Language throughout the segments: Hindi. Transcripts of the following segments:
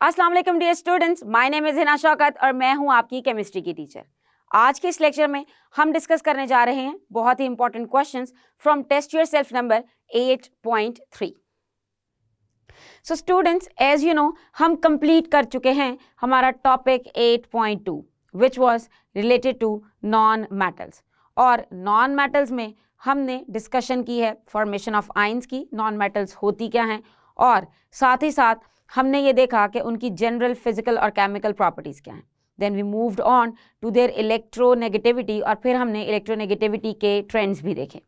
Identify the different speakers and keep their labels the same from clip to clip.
Speaker 1: अस्सलाम वालेकुम dear students, my name is Hina Shaukat और मैं हूं आपकी केमिस्ट्री की टीचर। आज के इस लेक्चर में हम डिस्कस करने जा रहे हैं बहुत ही important questions from test yourself number 8.3। So students, as you know हम कंप्लीट कर चुके हैं हमारा topic 8.2 which was related to non metals. और नॉन मेटल्स में हमने डिस्कशन की है फॉर्मेशन ऑफ आयंस की, नॉन मेटल्स होती क्या हैं, और साथ ही साथ हमने ये देखा कि उनकी जनरल फिजिकल और केमिकल प्रॉपर्टीज़ क्या हैं। Then we moved on to their electronegativity और फिर हमने इलेक्ट्रोनेगेटिविटी के ट्रेंड्स भी देखे।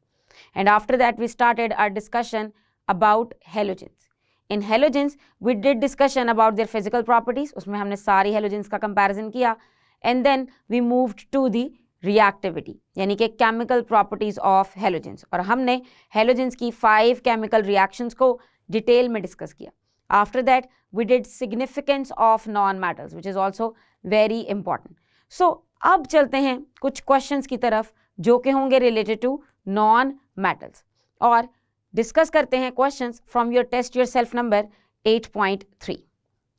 Speaker 1: And after that we started our discussion about halogens. In halogens we did discussion about their physical properties, उसमें हमने सारी हेलोजेंस का कंपैरिजन किया। And then we moved to the reactivity यानी कि केमिकल प्रॉपर्टीज़ ऑफ हेलोजेंस, और हमने हेलोजेंस की 5 केमिकल रिएक्शंस को डिटेल में डिस्कस किया। After that, we did significance of non-metals, which is also very important. So, अब चलते हैं कुछ questions की तरफ जो कि होंगे related to non-metals और discuss करते हैं questions from your test yourself number 8.3.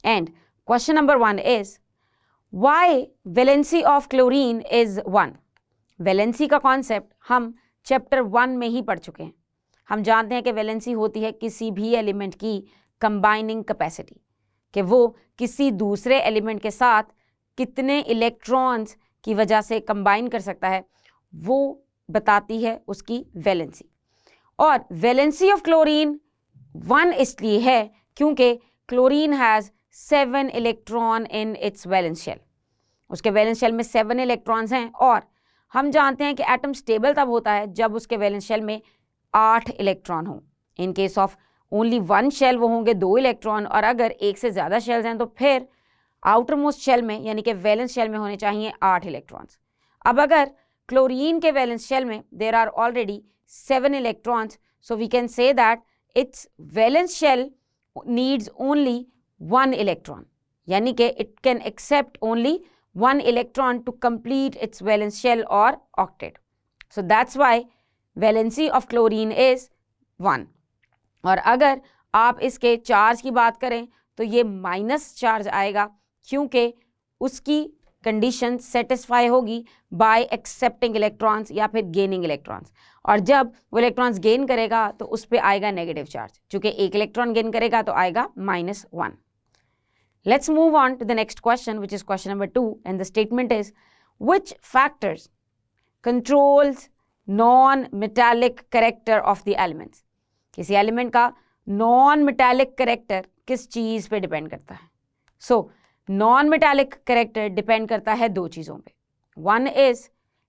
Speaker 1: And question number 1 is, why valency of chlorine is 1? Valency का concept हम chapter 1 में ही पढ़ चुके हैं। हम जानते हैं कि valency होती है किसी भी element की कंबाइनिंग कैपेसिटी, कि वो किसी दूसरे एलिमेंट के साथ कितने इलेक्ट्रॉन्स की वजह से कंबाइन कर सकता है, वो बताती है उसकी वैलेंसी। और वैलेंसी ऑफ क्लोरीन 1 इसलिए है क्योंकि chlorine has 7 electron in its valence shell. उसके वैलेंस शेल में 7 इलेक्ट्रॉन्स हैं, और हम जानते हैं कि एटम स्टेबल तब होता है जब उसके वैलेंस शेल में 8 इलेक्ट्रॉन हों। In case of only 1 shell वो होंगे 2 इलेक्ट्रॉन, और अगर एक से ज़्यादा शेल्स हैं तो फिर आउटर मोस्ट शेल में यानी कि वैलेंस शेल में होने चाहिए 8 इलेक्ट्रॉन्स। अब अगर क्लोरीन के वैलेंस शेल में there are already 7 electrons, so we can say that its valence shell needs only 1 electron, यानी कि it can accept only 1 electron to complete its valence shell और octet. So that's why valency of chlorine is 1। और अगर आप इसके चार्ज की बात करें तो ये माइनस चार्ज आएगा क्योंकि उसकी कंडीशन सेटिस्फाई होगी बाय एक्सेप्टिंग इलेक्ट्रॉन्स या फिर गेनिंग इलेक्ट्रॉन्स, और जब वो इलेक्ट्रॉन्स गेन करेगा तो उस पर आएगा नेगेटिव चार्ज। चूँकि एक इलेक्ट्रॉन गेन करेगा तो आएगा -1। Let's move on to the next question which is question number 2, and the statement is which factors controls non metallic character of the elements. किसी एलिमेंट का नॉन मेटालिक कैरेक्टर किस चीज़ पे डिपेंड करता है? So non metallic character depend करता है 2 चीज़ों पे। One is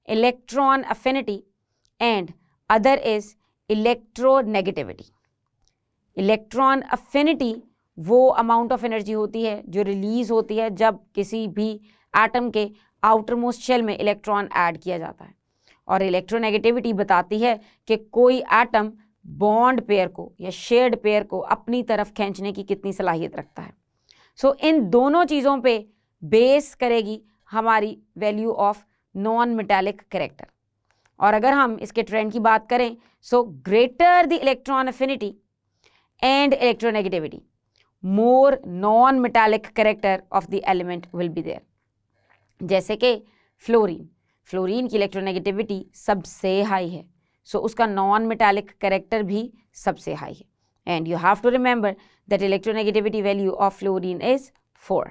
Speaker 1: electron affinity and other is electronegativity. Electron affinity वो अमाउंट ऑफ एनर्जी होती है जो रिलीज होती है जब किसी भी एटम के आउटर मोस्ट शेल में इलेक्ट्रॉन ऐड किया जाता है, और इलेक्ट्रोनेगेटिविटी बताती है कि कोई एटम बॉन्ड पेयर को या शेयर्ड पेयर को अपनी तरफ खींचने की कितनी सलाहियत रखता है। सो इन दोनों चीज़ों पे बेस करेगी हमारी value of non metallic character. और अगर हम इसके ट्रेंड की बात करें, so greater the electron affinity and electronegativity, more non metallic character of the element will be there. जैसे कि फ्लोरीन की इलेक्ट्रोनेगेटिविटी सबसे हाई है, सो उसका नॉन मेटालिक कैरेक्टर भी सबसे हाई है। And you have to remember that electronegativity value of fluorine is 4।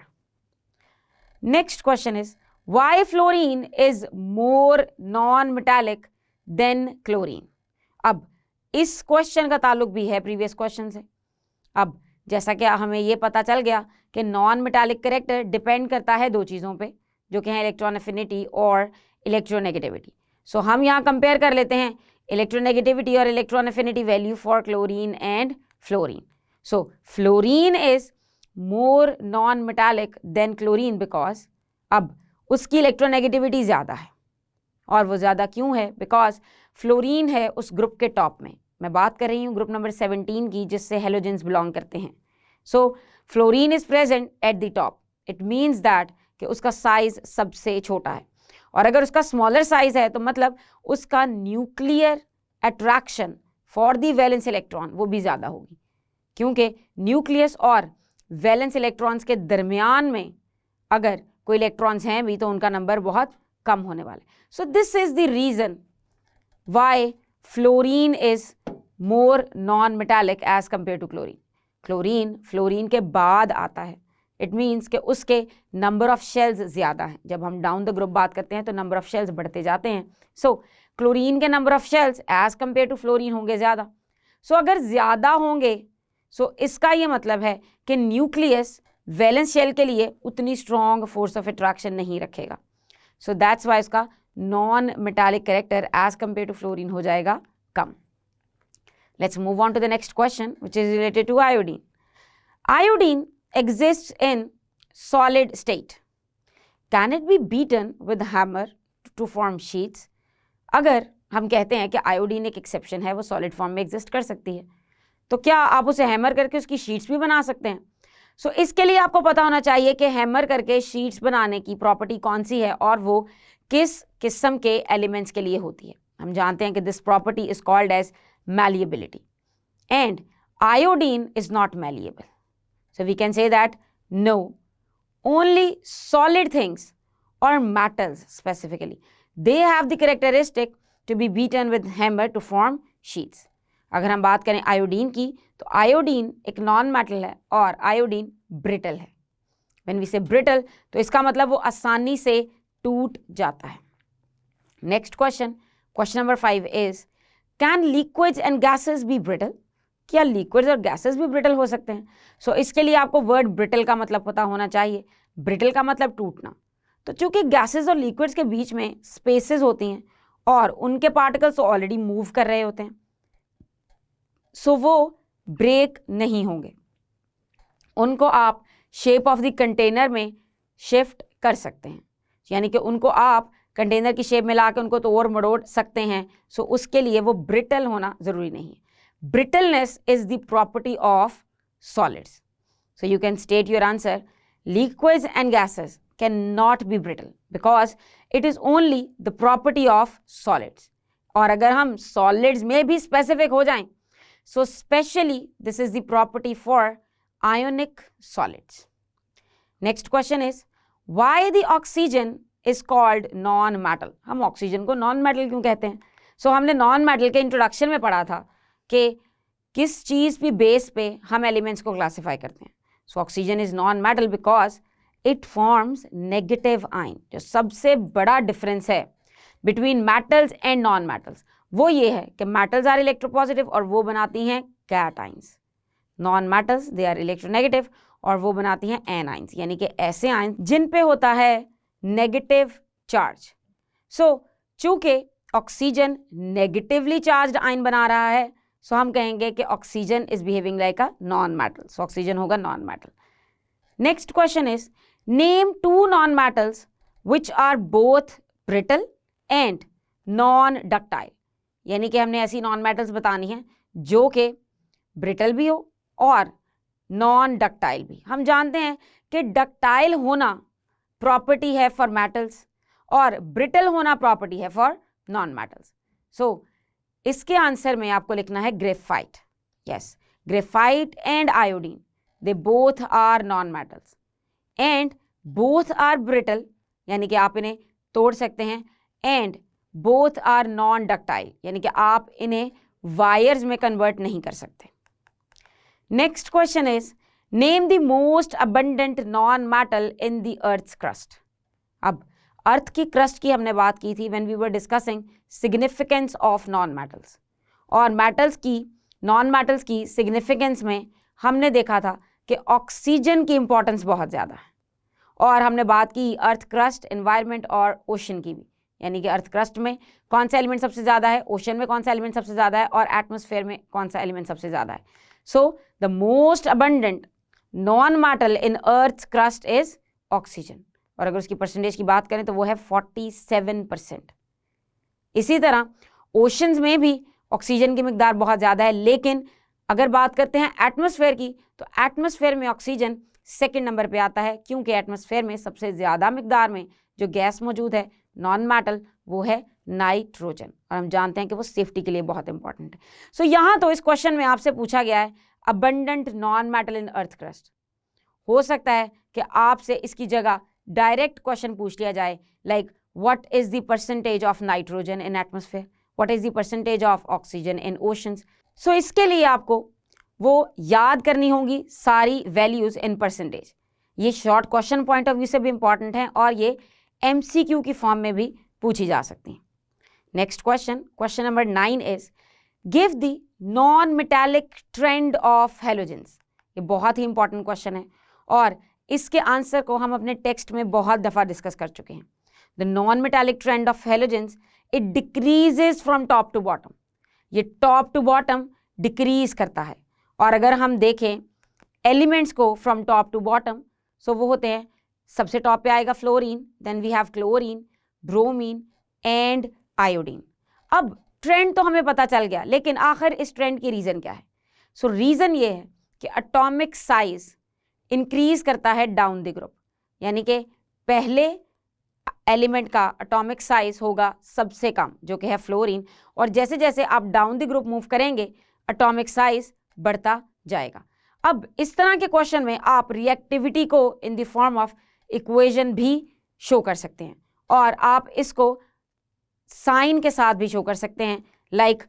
Speaker 1: Next question is why fluorine is more non metallic than chlorine. अब इस क्वेश्चन का ताल्लुक भी है प्रीवियस क्वेश्चन से। अब जैसा कि हमें ये पता चल गया कि नॉन मेटालिक कैरेक्टर डिपेंड करता है 2 चीज़ों पे, जो कि हैं इलेक्ट्रॉन अफिनिटी और इलेक्ट्रोनेगेटिविटी। सो हम यहाँ कंपेयर कर लेते हैं electronegativity or electron affinity value for chlorine and fluorine. So fluorine is more non-metallic than chlorine because अब उसकी electronegativity ज़्यादा है, और वो ज़्यादा क्यों है? बिकॉज फ्लोरीन है उस ग्रुप के टॉप में। मैं बात कर रही हूँ ग्रुप नंबर 17 की, जिससे हेलोजेंस बिलोंग करते हैं। So fluorine is present at the top, it means that कि उसका साइज सबसे छोटा है, और अगर उसका स्मॉलर साइज है तो मतलब उसका nuclear attraction for the valence electron वो भी ज़्यादा होगी, क्योंकि न्यूक्लियस और वैलेंस इलेक्ट्रॉन्स के दरमियान में अगर कोई इलेक्ट्रॉन्स हैं भी तो उनका नंबर बहुत कम होने वाला है. So this is the reason why fluorine is more non metallic as compare to chlorine. Fluorine के बाद आता है. इट मीन्स कि उसके नंबर ऑफ शेल्स ज़्यादा हैं. जब हम डाउन द ग्रुप बात करते हैं तो नंबर ऑफ शेल्स बढ़ते जाते हैं. सो क्लोरीन के number of shells as compare to fluorine होंगे ज़्यादा. सो अगर ज़्यादा होंगे सो इसका ये मतलब है कि न्यूक्लियस वैलेंस शेल के लिए उतनी स्ट्रॉन्ग फोर्स ऑफ अट्रैक्शन नहीं रखेगा. सो दैट्स वाई इसका non metallic character as compare to fluorine हो जाएगा कम. Let's move on to the next question, which is related to iodine. Iodine exists in solid state. Can it be beaten with hammer to form sheets? अगर हम कहते हैं कि आयोडीन एक एक्सेप्शन है, वो सॉलिड फॉर्म में एग्जिस्ट कर सकती है, तो क्या आप उसे हैमर करके उसकी शीट्स भी बना सकते हैं? सो इसके लिए आपको पता होना चाहिए कि हैमर करके शीट्स बनाने की प्रॉपर्टी कौन सी है और वो किस किस्म के एलिमेंट्स के लिए होती है. हम जानते हैं कि this property is called as malleability, and iodine is not malleable. So we can say that no, only solid things or metals specifically, they have the characteristic to be beaten with hammer to form sheets. अगर हम बात करें आयोडीन की तो आयोडीन एक नॉन मेटल है और आयोडीन ब्रिटल है. When we say brittle तो इसका मतलब वो आसानी से टूट जाता है. Next question, question number 5 is Can liquids and gases be brittle? क्या liquids और gases भी brittle हो सकते हैं? So इसके लिए आपको word brittle का मतलब पता होना चाहिए. Brittle का मतलब टूटना. तो चूंकि gases और liquids के बीच में spaces होती हैं और उनके particles तो already move कर रहे होते हैं, so वो break नहीं होंगे. उनको आप shape of the container में shift कर सकते हैं, यानी कि उनको आप कंटेनर की शेप में ला के उनको तोड़ मरोड़ सकते हैं. सो उसके लिए वो ब्रिटल होना ज़रूरी नहीं है. Brittleness is the property of solids. So you can state your answer. Liquids and gases can not be brittle because it is only the property of solids. और अगर हम सॉलिड्स में भी स्पेसिफिक हो जाएं so specially this is the property for ionic solids. Next question is why the oxygen is called non metal. हम ऑक्सीजन को नॉन मेटल क्यों कहते हैं? सो हमने नॉन मेटल के इंट्रोडक्शन में पढ़ा था कि किस चीज़ की बेस पे हम एलिमेंट्स को क्लासिफाई करते हैं. So oxygen is non metal because it forms negative ion. जो सबसे बड़ा डिफरेंस है between metals and non metals वो ये है कि मेटल्स आर इलेक्ट्रोपॉजिटिव और वो बनाती हैं cations. Non metals they are electronegative और वो बनाती हैं एनाइंस, यानी कि ऐसे आयन जिन पे होता है नेगेटिव चार्ज. सो चूंकि ऑक्सीजन नेगेटिवली चार्ज्ड आयन बना रहा है सो हम कहेंगे कि oxygen is behaving like a non metal. So oxygen होगा non metal. Next question is name 2 non metals which are both brittle and non ductile. यानी कि हमने ऐसी नॉन मेटल्स बतानी है जो कि ब्रिटल भी हो और नॉन डक्टाइल भी. हम जानते हैं कि डक्टाइल होना प्रॉपर्टी है फॉर मेटल्स और ब्रिटल होना प्रॉपर्टी है फॉर नॉन मेटल्स. सो इसके आंसर में आपको लिखना है graphite. Yes, graphite and iodine they both are non metals and both are brittle, यानी कि आप इन्हें तोड़ सकते हैं, and both are non ductile, यानी कि आप इन्हें वायर्स में कन्वर्ट नहीं कर सकते. Next question is name the most abundant non metal in the earth's crust. अब अर्थ की क्रस्ट की हमने बात की थी when we were discussing significance of non metals, और मेटल्स की नॉन मेटल्स की सिग्निफिकेंस में हमने देखा था कि ऑक्सीजन की इंपॉर्टेंस बहुत ज़्यादा है. और हमने बात की अर्थ क्रस्ट, एनवायरनमेंट और ओशन की भी, यानी कि अर्थ क्रस्ट में कौन सा एलिमेंट सबसे ज़्यादा है, ओशन में कौन सा एलिमेंट सबसे ज़्यादा है और एटमॉस्फेयर में कौन सा एलिमेंट सबसे ज़्यादा है. So the most abundant non metal in earth crust is oxygen, और अगर उसकी परसेंटेज की बात करें तो वो है 47%. इसी तरह ओशंस में भी ऑक्सीजन की मिकदार बहुत ज़्यादा है, लेकिन अगर बात करते हैं एटमॉस्फेयर की तो एटमॉस्फेयर में ऑक्सीजन सेकंड नंबर पे आता है, क्योंकि एटमॉस्फेयर में सबसे ज़्यादा मिकदार में जो गैस मौजूद है नॉन मेटल वो है नाइट्रोजन, और हम जानते हैं कि वो सेफ्टी के लिए बहुत इंपॉर्टेंट है. सो यहाँ तो इस क्वेश्चन में आपसे पूछा गया है अबंडेंट नॉन मेटल इन अर्थ क्रस्ट. हो सकता है कि आपसे इसकी जगह डायरेक्ट क्वेश्चन पूछ लिया जाए, like what is the percentage of nitrogen in atmosphere, what is the percentage of oxygen in oceans. So इसके लिए आपको वो याद करनी होंगी सारी वैल्यूज इन परसेंटेज। ये short question point of view से भी इंपॉर्टेंट है और ये MCQ की फॉर्म में भी पूछी जा सकती हैं। Next question number 9 is give the non metallic trend of halogens. ये बहुत ही इंपॉर्टेंट क्वेश्चन है और इसके आंसर को हम अपने टेक्स्ट में बहुत दफ़ा डिस्कस कर चुके हैं। The non metallic trend of halogens, it decreases from top to bottom. ये टॉप टू बॉटम डिक्रीज करता है। और अगर हम देखें एलिमेंट्स को from top to bottom, so वो होते हैं, सबसे टॉप पे आएगा fluorine, then we have chlorine, bromine and iodine. अब ट्रेंड तो हमें पता चल गया, लेकिन आखिर इस ट्रेंड की रीज़न क्या है? सो रीज़न ये है कि एटॉमिक साइज इंक्रीज करता है डाउन द ग्रुप, यानी कि पहले एलिमेंट का एटॉमिक साइज होगा सबसे कम, जो कि है फ्लोरीन, और जैसे जैसे आप डाउन द ग्रुप मूव करेंगे एटॉमिक साइज बढ़ता जाएगा। अब इस तरह के क्वेश्चन में आप रिएक्टिविटी को in the form of equation भी शो कर सकते हैं और आप इसको साइन के साथ भी शो कर सकते हैं, like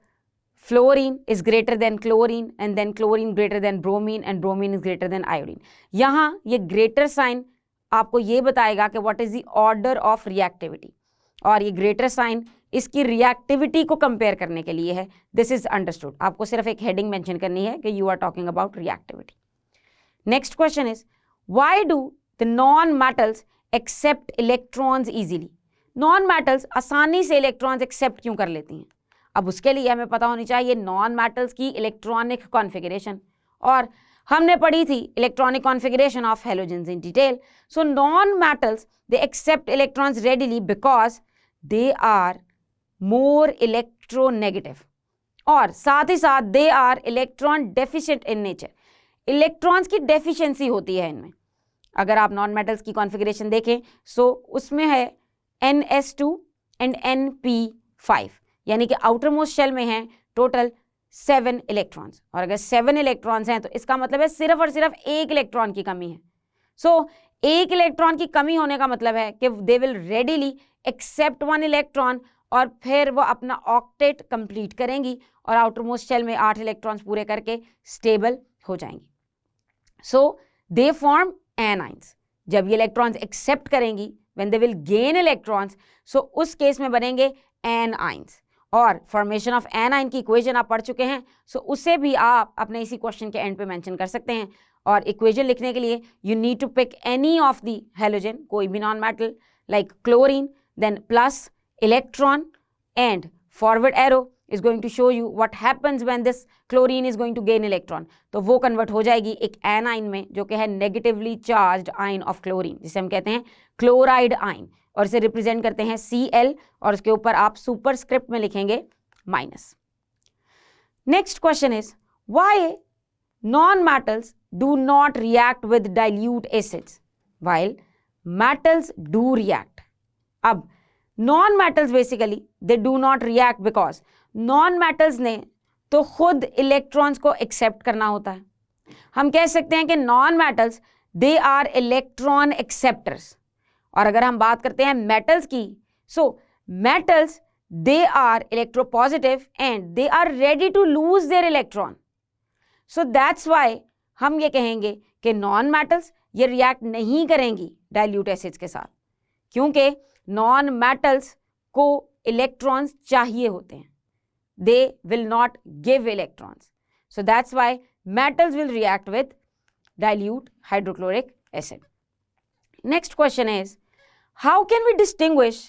Speaker 1: fluorine is greater than chlorine and then chlorine greater than bromine and bromine is greater than iodine. यहाँ ये ग्रेटर साइन आपको ये बताएगा कि what is the order of reactivity, और ये ग्रेटर साइन इसकी रिएक्टिविटी को कंपेयर करने के लिए है। This is understood. आपको सिर्फ एक हेडिंग मेंशन करनी है कि you are talking about reactivity. Next question is why do the non metals accept electrons easily. Non metals आसानी से इलेक्ट्रॉन्स एक्सेप्ट क्यों कर लेती हैं? अब उसके लिए हमें पता होनी चाहिए नॉन मेटल्स की इलेक्ट्रॉनिक कॉन्फ़िगरेशन, और हमने पढ़ी थी electronic configuration of halogens in detail. So non metals they accept electrons readily because they are more electronegative, और साथ ही साथ they are electron deficient in nature. Electrons की डेफिशिएंसी होती है इनमें। अगर आप नॉन मेटल्स की कॉन्फ़िगरेशन देखें, सो उसमें है NS2 एंड NP5, यानी कि आउटर मोस्ट शेल में है टोटल 7 इलेक्ट्रॉन्स, और अगर 7 इलेक्ट्रॉन्स हैं तो इसका मतलब है सिर्फ और सिर्फ 1 इलेक्ट्रॉन की कमी है। सो 1 इलेक्ट्रॉन की कमी होने का मतलब है कि they will readily accept 1 electron, और फिर वो अपना ऑक्टेट कंप्लीट करेंगी और आउटर मोस्ट शेल में 8 इलेक्ट्रॉन्स पूरे करके स्टेबल हो जाएंगी। So they form anions. जब ये इलेक्ट्रॉन्स एक्सेप्ट करेंगी, when they will gain electrons, so उस केस में बनेंगे एनाइंस। और फॉर्मेशन ऑफ एनाइन की इक्वेशन आप पढ़ चुके हैं, सो उसे भी आप अपने इसी क्वेश्चन के एंड पे मेंशन कर सकते हैं। और इक्वेशन लिखने के लिए you need to pick any of the halogen, कोई भी non metal, like chlorine, then plus electron and forward arrow is going to show you what happens when this chlorine is going to gain electron। तो वो कन्वर्ट हो जाएगी एक एनाइन में, जो कि है negatively charged ion of chlorine, जिसे हम कहते हैं क्लोराइड आयन, और इसे रिप्रेजेंट करते हैं Cl, और उसके ऊपर आप सुपरस्क्रिप्ट में लिखेंगे minus. Next question is why non metals do not react with dilute acids while metals do react. अब non metals basically they do not react because non metals ने तो खुद इलेक्ट्रॉन्स को एक्सेप्ट करना होता है। हम कह सकते हैं कि non metals they are electron acceptors. और अगर हम बात करते हैं मेटल्स की, so metals they are electropositive and they are ready to lose their electron. So that's why हम ये कहेंगे कि नॉन मेटल्स ये रिएक्ट नहीं करेंगी डाइल्यूट एसिड्स के साथ, क्योंकि नॉन मेटल्स को इलेक्ट्रॉन्स चाहिए होते हैं। They will not give electrons. So that's why metals will react with dilute hydrochloric acid. Next question is, how can we distinguish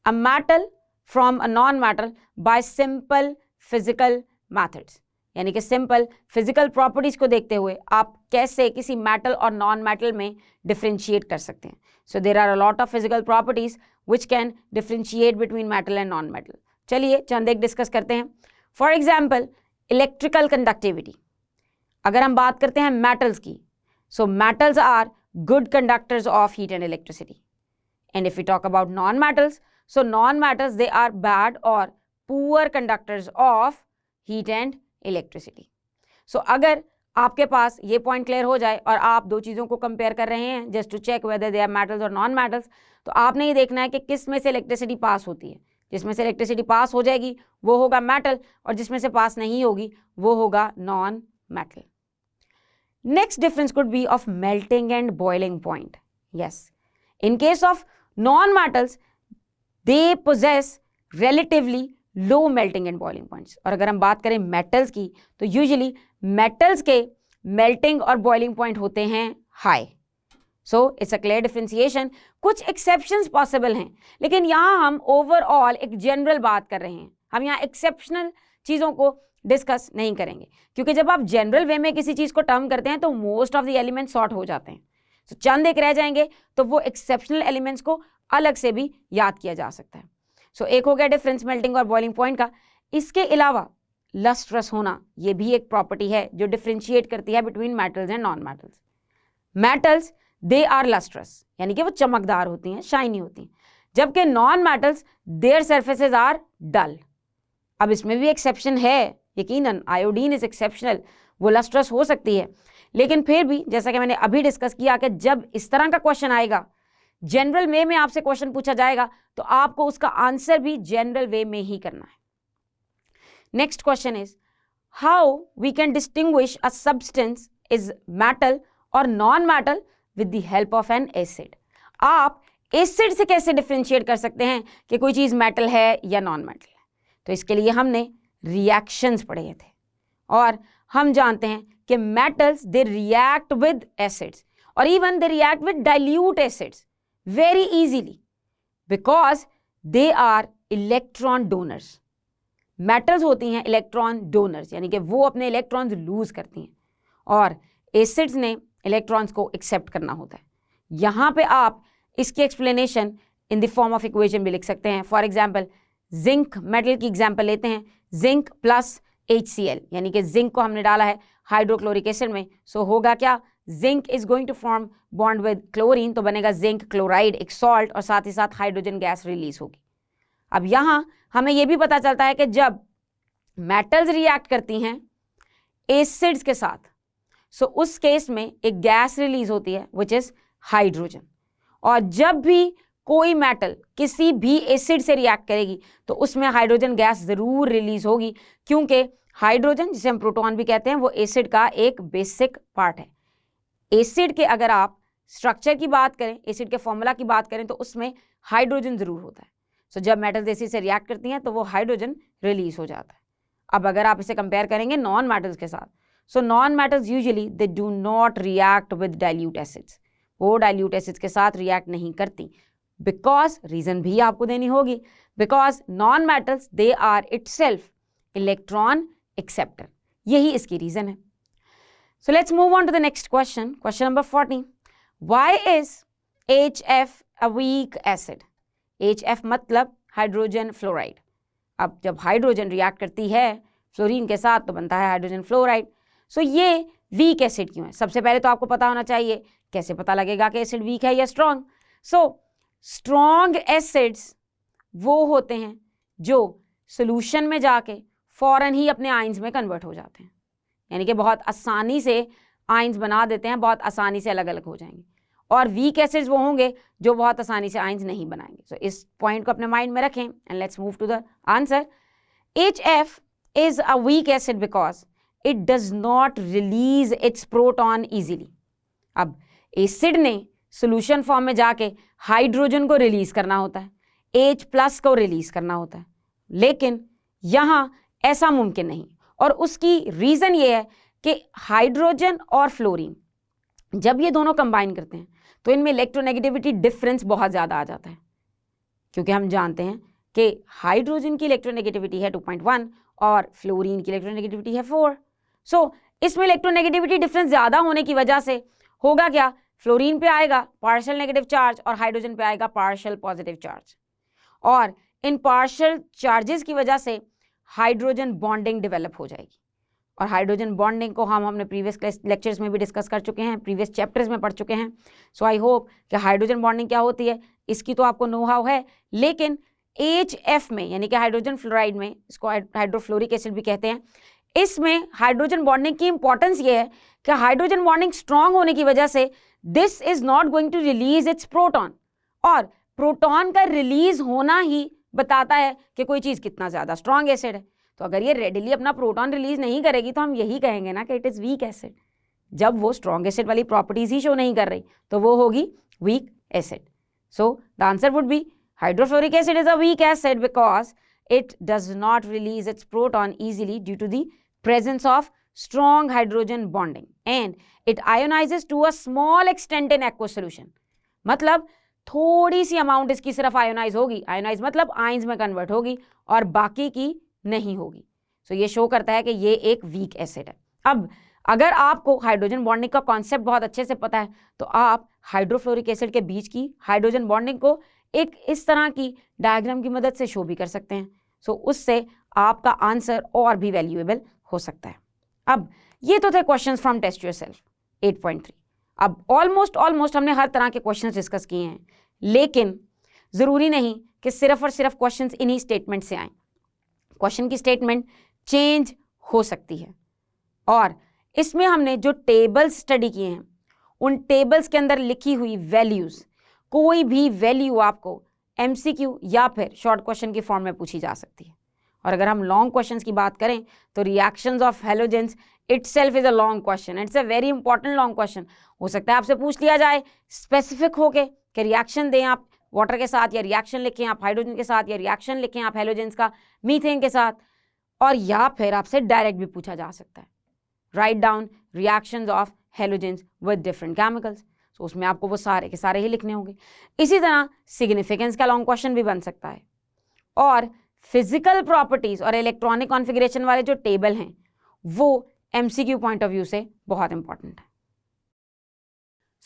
Speaker 1: a metal from a non-metal by simple physical methods? यानी कि सिंपल फिजिकल प्रॉपर्टीज को देखते हुए आप कैसे किसी मेटल और नॉन मेटल में डिफ्रेंशिएट कर सकते हैं। So there are a lot of physical properties which can differentiate between metal and non metal. चलिए चंद एक डिस्कस करते हैं। For example electrical conductivity. अगर हम बात करते हैं मेटल्स की, so metals are good conductors of heat and electricity. And if we talk about non metals, so non metals they are bad और poor conductors of heat and electricity. So अगर आपके पास ये पॉइंट क्लियर हो जाए और आप दो चीज़ों को कंपेयर कर रहे हैं just to check whether they are metals और नॉन मेटल्स, तो आपने ये देखना है कि किस में से इलेक्ट्रिसिटी पास होती है। जिसमें से इलेक्ट्रिसिटी पास हो जाएगी वो होगा मेटल, और जिसमें से पास नहीं होगी वो होगा non metal. Next difference could be of melting and boiling point. Yes, in case of non metals they possess relatively low melting and boiling points, और अगर हम बात करें मेटल्स की तो यूजुअली मेटल्स के मेल्टिंग और बॉइलिंग पॉइंट होते हैं high. So it's a clear differentiation. कुछ एक्सेप्शंस पॉसिबल हैं, लेकिन यहाँ हम ओवरऑल एक जनरल बात कर रहे हैं, हम यहाँ एक्सेप्शनल चीज़ों को डिस्कस नहीं करेंगे, क्योंकि जब आप जनरल वे में किसी चीज़ को टर्म करते हैं तो most of the element sort हो जाते हैं। तो चंद एक रह जाएंगे, तो वो एक्सेप्शनल एलिमेंट्स को अलग से भी याद किया जा सकता है। सो एक हो गया डिफरेंस मेल्टिंग और बॉइलिंग पॉइंट का। इसके अलावा लस्ट्रस होना ये भी एक प्रॉपर्टी है जो डिफरेंशिएट करती है between metals and non metals. Metals they are lustrous, यानी कि वो चमकदार होती हैं, शाइनी होती हैं, जबकि non metals their surfaces are dull. अब इसमें भी एक्सेप्शन है, यकीनन आयोडीन इज एक्सेप्शनल, वो लस्ट्रस हो सकती है, लेकिन फिर भी जैसा कि मैंने अभी डिस्कस किया कि जब इस तरह का क्वेश्चन आएगा, जनरल वे में आपसे क्वेश्चन पूछा जाएगा, तो आपको उसका आंसर भी जनरल वे में ही करना है। Next question is how we can distinguish a substance is metal और non metal with the help of an acid. आप एसिड से कैसे डिफरेंशिएट कर सकते हैं कि कोई चीज़ मेटल है या नॉन मेटल है? तो इसके लिए हमने रिएक्शंस पढ़े थे, और हम जानते हैं कि metals they react with acids, और even they react with dilute acids very easily because they are electron donors. Metals होती हैं इलेक्ट्रॉन डोनर्स, यानी कि वो अपने इलेक्ट्रॉन्स लूज करती हैं, और एसिड्स ने इलेक्ट्रॉन्स को एक्सेप्ट करना होता है। यहाँ पे आप इसकी explanation in the form of equation भी लिख सकते हैं। फॉर एग्जाम्पल जिंक मेटल की एग्जाम्पल लेते हैं, जिंक प्लस HCl, यानी कि जिंक को हमने डाला है हाइड्रोक्लोरिक एसिड में, सो होगा क्या, zinc is going to form bond with chlorine, तो बनेगा जिंक क्लोराइड, एक सॉल्ट, और साथ ही साथ हाइड्रोजन गैस रिलीज होगी। अब यहाँ हमें यह भी पता चलता है कि जब मेटल्स रिएक्ट करती हैं एसिड्स के साथ, सो उस केस में एक गैस रिलीज होती है विच इज हाइड्रोजन, और जब भी कोई मेटल किसी भी एसिड से रिएक्ट करेगी तो उसमें हाइड्रोजन गैस जरूर रिलीज होगी, क्योंकि हाइड्रोजन, जिसे हम प्रोटॉन भी कहते हैं, वो एसिड का एक बेसिक पार्ट है। एसिड के अगर आप स्ट्रक्चर की बात करें, एसिड के फॉर्मूला की बात करें, तो उसमें हाइड्रोजन जरूर होता है। सो जब मेटल्स एसिड से रिएक्ट करती हैं तो वो हाइड्रोजन रिलीज हो जाता है। अब अगर आप इसे कंपेयर करेंगे नॉन मेटल्स के साथ, सो non metals usually they do not react with dilute acids, वो डाइल्यूट एसिड्स के साथ रिएक्ट नहीं करती, बिकॉज रीजन भी आपको देनी होगी, because non metals they are itself electron acceptor, यही इसकी रीजन है। So let's move on to the next question. Question number 40. Why is HF a weak acid? HF मतलब हाइड्रोजन फ्लोराइड। अब जब हाइड्रोजन रिएक्ट करती है फ्लोरीन के साथ तो बनता है हाइड्रोजन फ्लोराइड। सो ये वीक एसिड क्यों है? सबसे पहले तो आपको पता होना चाहिए, कैसे पता लगेगा कि एसिड वीक है या स्ट्रॉन्ग? सो स्ट्रॉन्ग एसिड्स वो होते हैं जो सोल्यूशन में जाके फौरन ही अपने आयंस में कन्वर्ट हो जाते हैं, यानी कि बहुत आसानी से आयंस बना देते हैं, बहुत आसानी से अलग अलग हो जाएंगे। और वीक एसिड्स वो होंगे जो बहुत आसानी से आयंस नहीं बनाएंगे। सो इस पॉइंट को अपने माइंड में रखें and let's move to the answer. HF is a weak acid because it does not release its proton easily. अब एसिड ने सोल्यूशन फॉर्म में जाके हाइड्रोजन को रिलीज करना होता है, H+ को रिलीज करना होता है, लेकिन यहाँ ऐसा मुमकिन नहीं। और उसकी रीज़न ये है कि हाइड्रोजन और फ्लोरीन जब ये दोनों कंबाइन करते हैं तो इनमें इलेक्ट्रोनेगेटिविटी डिफरेंस बहुत ज़्यादा आ जाता है, क्योंकि हम जानते हैं कि हाइड्रोजन की इलेक्ट्रोनेगेटिविटी है 2.1 और फ्लोरीन की इलेक्ट्रोनेगेटिविटी है 4। सो इसमें इलेक्ट्रोनेगेटिविटी डिफरेंस ज़्यादा होने की वजह से होगा क्या, फ्लोरीन पे आएगा पार्शियल नेगेटिव चार्ज और हाइड्रोजन पे आएगा पार्शियल पॉजिटिव चार्ज, और इन पार्शियल चार्जेस की वजह से हाइड्रोजन बॉन्डिंग डेवलप हो जाएगी। और हाइड्रोजन बॉन्डिंग को हमने प्रीवियस लेक्चर्स में भी डिस्कस कर चुके हैं, प्रीवियस चैप्टर्स में पढ़ चुके हैं। सो आई होप कि हाइड्रोजन बॉन्डिंग क्या होती है इसकी तो आपको नो हाउ है, लेकिन HF में यानी कि हाइड्रोजन फ्लोराइड में, इसको हाइड्रोफ्लोरिक एसिड भी कहते हैं, इसमें हाइड्रोजन बॉन्डिंग की इंपॉर्टेंस ये है कि हाइड्रोजन बॉन्डिंग स्ट्रांग होने की वजह से this is not going to release its proton, और प्रोटॉन का रिलीज होना ही बताता है कि कोई चीज कितना ज्यादा स्ट्रांग एसिड है। तो अगर ये रेडिली अपना प्रोटॉन रिलीज नहीं करेगी तो हम यही कहेंगे ना कि इट इज वीक एसिड। जब वो स्ट्रांग एसिड वाली प्रॉपर्टीज ही शो नहीं कर रही तो वो होगी weak acid. So the answer would be hydrofluoric acid is a weak acid because it does not release its proton easily due to the presence of strong hydrogen bonding and it ionizes to a small extent in aqueous solution। मतलब थोड़ी सी अमाउंट इसकी सिर्फ आयोनाइज होगी, आयोनाइज मतलब आयंस में कन्वर्ट होगी और बाकी की नहीं होगी। सो ये शो करता है कि ये एक वीक एसिड है। अब अगर आपको हाइड्रोजन बॉन्डिंग का कॉन्सेप्ट बहुत अच्छे से पता है तो आप हाइड्रोफ्लोरिक एसिड के बीच की हाइड्रोजन बॉन्डिंग को एक इस तरह की डायग्राम की मदद से शो भी कर सकते हैं। सो उससे आपका आंसर और भी वैल्यूएबल हो सकता है। अब ये तो थे क्वेश्चंस फ्रॉम टेस्ट योरसेल्फ 8.3। अब ऑलमोस्ट हमने हर तरह के क्वेश्चंस डिस्कस किए हैं, लेकिन ज़रूरी नहीं कि सिर्फ और सिर्फ क्वेश्चंस इन्हीं स्टेटमेंट से आएँ। क्वेश्चन की स्टेटमेंट चेंज हो सकती है और इसमें हमने जो टेबल्स स्टडी किए हैं उन टेबल्स के अंदर लिखी हुई वैल्यूज़, कोई भी वैल्यू आपको एमसीक्यू या फिर शॉर्ट क्वेश्चन की फॉर्म में पूछी जा सकती है। और अगर हम लॉन्ग क्वेश्चंस की बात करें तो reactions of halogens itself is a long question, it's a very important long question. हो सकता है आपसे पूछ लिया जाए स्पेसिफिक होके कि रिएक्शन दें आप वाटर के साथ, या रिएक्शन लिखें आप हाइड्रोजन के साथ, या रिएक्शन लिखें आप हैलोजेंस का मीथेन के साथ, और या फिर आपसे डायरेक्ट भी पूछा जा सकता है write down reactions of halogens with different chemicals. तो उसमें आपको वो सारे के सारे ही लिखने होंगे। इसी तरह सिग्निफिकेंस का लॉन्ग क्वेश्चन भी बन सकता है, और फिजिकल प्रॉपर्टीज और इलेक्ट्रॉनिक कॉन्फ़िगरेशन वाले जो टेबल हैं वो एमसीक्यू पॉइंट ऑफ व्यू से बहुत इंपॉर्टेंट है।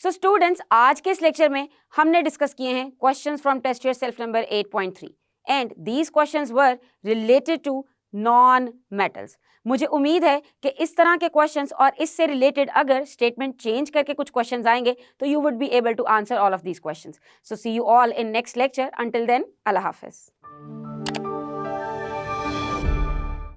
Speaker 1: सो स्टूडेंट्स, आज के इस लेक्चर में हमने डिस्कस किए हैं questions from test yourself number 8.3 and these questions were related to non metals. मुझे उम्मीद है कि इस तरह के क्वेश्चंस और इससे रिलेटेड अगर स्टेटमेंट चेंज करके कुछ क्वेश्चंस आएंगे तो you would be able to answer all of these questions. So see you all in next lecture. Until then, अल्लाह हाफिज।